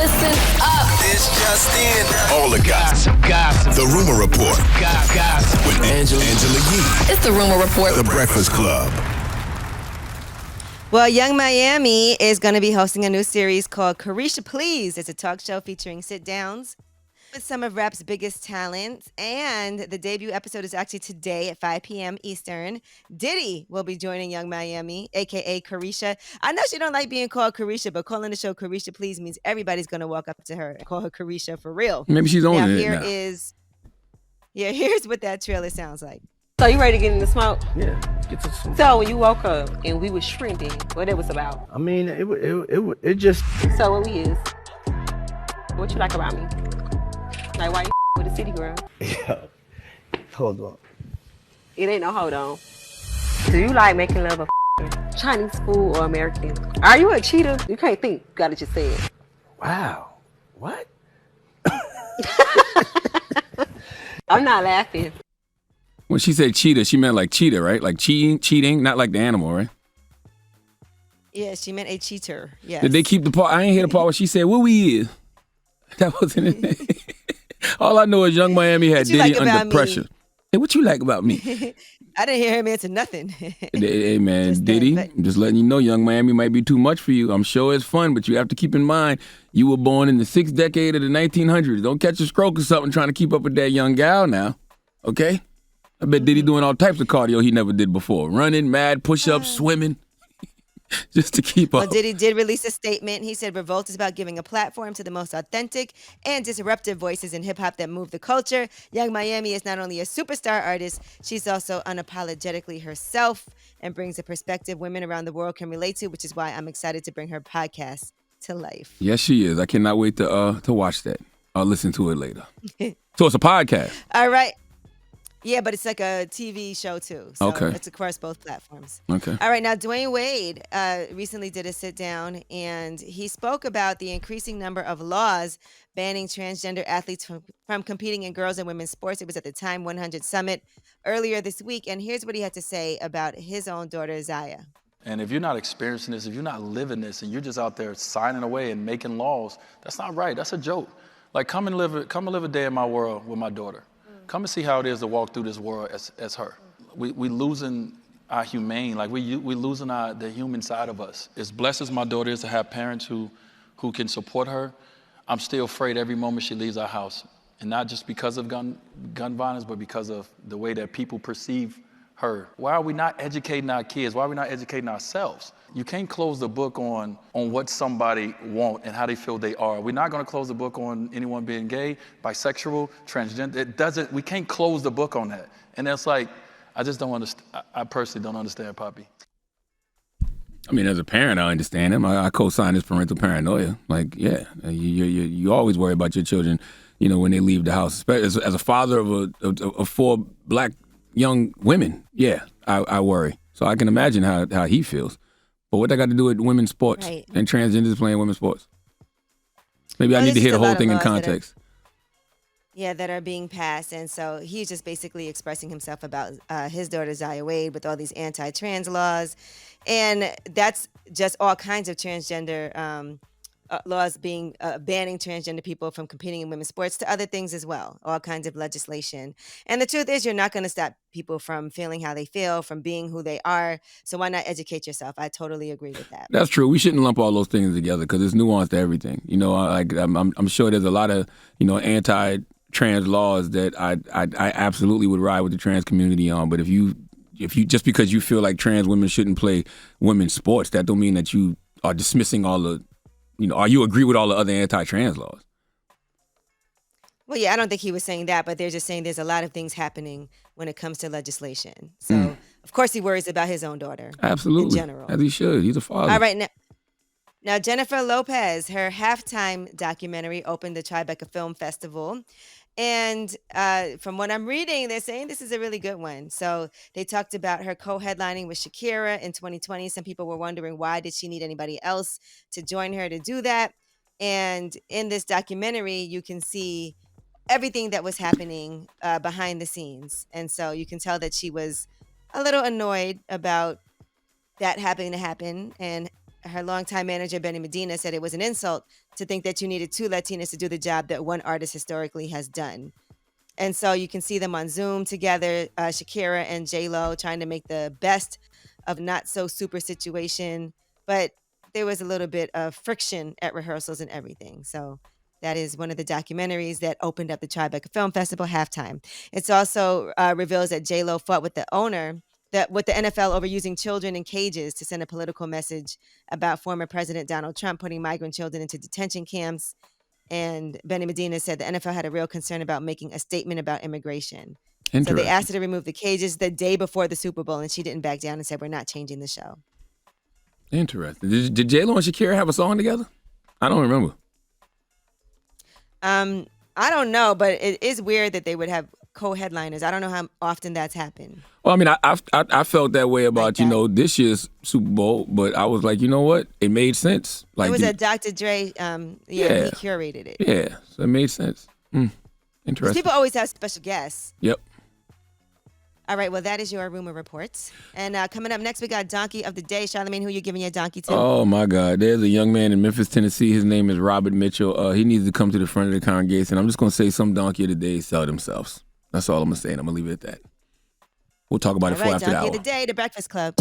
Listen up. This just in. All the gossip. The Rumor Report. Gossip. With Angela Yee. It's the Rumor Report. The Breakfast Club. Well, Young Miami is going to be hosting a new series called Carisha Please. It's a talk show featuring sit-downs with some of rap's biggest talents. And the debut episode is actually today at 5 p.m. Eastern. Diddy will be joining Young Miami, a.k.a. Carisha. I know she don't like being called Carisha, but calling the show Carisha Please means everybody's going to walk up to her and call her Carisha for real. Maybe she's on it Here now. Here's what that trailer sounds like. So you ready to get in the smoke? Yeah, get to some. So when you woke up and we was shrimping, what it was about? I mean, it just. So what we is? What you like about me? Like why you with a city girl? Yeah. Hold on. It ain't no hold on. Do you like making love of Chinese food or American? Are you a cheater? You can't think. You gotta just say it. Wow. What? I'm not laughing. When she said cheetah, she meant like cheetah, right? Like cheating, not like the animal, right? Yeah, she meant a cheater. Yes. Did they keep the part? I ain't hear the part where she said, "What we is?" That wasn't it. All I know is Young Miami had Diddy like under pressure. Hey, what you like about me? I didn't hear him answer nothing. Hey man, Diddy, I'm just letting you know, Young Miami might be too much for you. I'm sure it's fun, but you have to keep in mind you were born in the 6th decade of the 1900s. Don't catch a stroke or something trying to keep up with that young gal now, okay? I bet Diddy doing all types of cardio he never did before. Running, mad, push-ups, swimming, just to keep up. Well, Diddy did release a statement. He said Revolt is about giving a platform to the most authentic and disruptive voices in hip-hop that move the culture. Young Miami is not only a superstar artist, she's also unapologetically herself and brings a perspective women around the world can relate to, which is why I'm excited to bring her podcast to life. Yes, she is. I cannot wait to watch that. I'll listen to it later. So it's a podcast. All right. Yeah, but it's like a TV show too. So Okay. it's across both platforms. Okay. All right, now Dwayne Wade recently did a sit down and he spoke about the increasing number of laws banning transgender athletes from competing in girls and women's sports. It was at the Time 100 Summit earlier this week. And here's what he had to say about his own daughter, Zaya. And if you're not experiencing this, if you're not living this, and you're just out there signing away and making laws, that's not right. That's a joke. Like, come and live a day in my world with my daughter. Come and see how it is to walk through this world as her. We losing our humane, like we losing the human side of us. As blessed as my daughter is to have parents who can support her, I'm still afraid every moment she leaves our house. And not just because of gun violence, but because of the way that people perceive her. Why are we not educating our kids? Why are we not educating ourselves? You can't close the book on what somebody want and how they feel they are. We're not going to close the book on anyone being gay, bisexual, transgender. We can't close the book on that. And that's like, I just don't understand. I personally don't understand, Poppy. I mean, as a parent, I understand him. I co-sign his parental paranoia. Like, yeah, you always worry about your children, when they leave the house. Especially as a father of 4 black young women, yeah, I worry. So I can imagine how he feels. But what that got to do with women's sports and transgenders playing women's sports? Maybe I need to hear the whole thing in context. That are being passed. And so he's just basically expressing himself about his daughter, Zaya Wade, with all these anti-trans laws. And that's just all kinds of transgender laws being banning transgender people from competing in women's sports to other things as well, all kinds of legislation. And the truth is, you're not going to stop people from feeling how they feel, from being who they are. So why not educate yourself? I totally agree with that. That's true. We shouldn't lump all those things together because there's nuance to everything. I'm sure there's a lot of anti-trans laws that I absolutely would ride with the trans community on. But if you just because you feel like trans women shouldn't play women's sports, that don't mean that you are dismissing all the or you agree with all the other anti-trans laws? Well, yeah, I don't think he was saying that, but they're just saying there's a lot of things happening when it comes to legislation. So, of course, he worries about his own daughter. Absolutely. In general. As he should. He's a father. All right. Now, Jennifer Lopez, her halftime documentary opened the Tribeca Film Festival. And from what I'm reading, they're saying this is a really good one. So they talked about her co-headlining with Shakira in 2020. Some people were wondering, why did she need anybody else to join her to do that? And in this documentary, you can see everything that was happening behind the scenes. And so you can tell that she was a little annoyed about that happening to happen and her longtime manager, Benny Medina, said it was an insult to think that you needed two Latinas to do the job that one artist historically has done. And so you can see them on Zoom together, Shakira and J.Lo, trying to make the best of not so super situation. But there was a little bit of friction at rehearsals and everything. So that is one of the documentaries that opened up the Tribeca Film Festival halftime. It's also reveals that J.Lo fought with the owner, with the NFL over using children in cages to send a political message about former President Donald Trump putting migrant children into detention camps. And Benny Medina said the NFL had a real concern about making a statement about immigration. So they asked her to remove the cages the day before the Super Bowl, and she didn't back down and said, we're not changing the show. Interesting. Did J.Lo and Shakira have a song together? I don't remember. I don't know, but it is weird that they would have co-headliners. I don't know how often that's happened. Well, I mean, I felt that way about, this year's Super Bowl, but I was like, you know what? It made sense. Like, it was a Dr. Dre, he curated it. Yeah, so it made sense. Interesting. People always have special guests. Yep. All right, well, that is your rumor reports. And coming up next, we got Donkey of the Day. Charlamagne, who you giving your donkey to? Oh, my God. There's a young man in Memphis, Tennessee. His name is Robert Mitchell. He needs to come to the front of the congregation. I'm just going to say some Donkey of the Day sell themselves. That's all I'm going to say, and I'm going to leave it at that. We'll talk about it after the hour. Donkey of the Day, The Breakfast Club.